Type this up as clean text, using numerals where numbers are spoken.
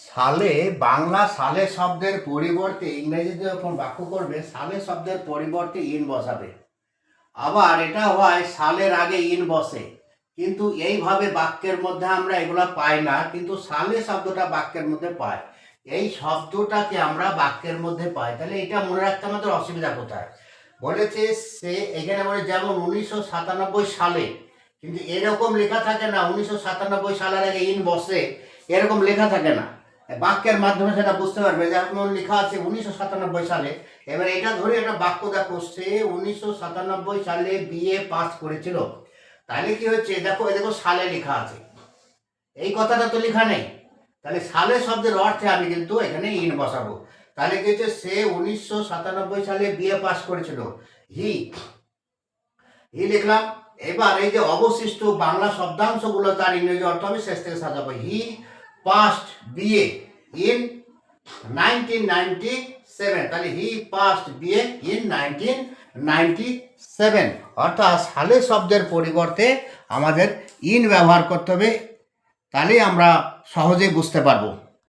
সালে বাংলা সালে শব্দের পরিবর্তে ইংরেজিতে যখন বাক্য করবে সালে শব্দের পরিবর্তে ইন বসাবে। আবার এটা হয় সালের আগে ইন বসে, কিন্তু এইভাবে বাক্যের মধ্যে আমরা এগুলা পাই না, কিন্তু সালে শব্দটা বাক্যের মধ্যে পাই। এই শব্দটাকে আমরা বাক্যের মধ্যে পাই, তাহলে এটা মনে রাখতে আমাদের অসুবিধা কোথায়? বলেছে সে এখানে বলে যেমন 1997 সালে, কিন্তু এরকম লেখা থাকে না 1997 সালের আগে ইন বসে, এরকম লেখা থাকে না। বাক্যের মাধ্যমে সেটা বুঝতে পারবে, যেমন লেখা আছে 1997 সালে। এবার এটা ধরে একটা বাক্য দেখো, সে 1997 সালে বিএ পাস করেছিল। তাহলে কি হচ্ছে, দেখো দেখো সালে লেখা আছে, এই কথাটা তো লেখা নেই। তাহলে সালে শব্দের অর্থে আমি কিন্তু এখানে ইন বসাবো। তাহলে কি হচ্ছে, সে 1997 সালে বিএ পাস করেছিল। হি হি লিখলাম। এবার এই যে অবশিষ্ট বাংলা শব্দাংশগুলো তার ইংরেজি অর্থ আমি শেষ থেকে সাজাবো। হি পাস্ট বিএ ইন 1997। তাহলে হি পাস্ট বিএ ইন 1997। অর্থাৎ সালে শব্দের পরিবর্তে আমাদের ইন ব্যবহার করতে হবে, তাহলেই আমরা সহজেই বুঝতে পারবো।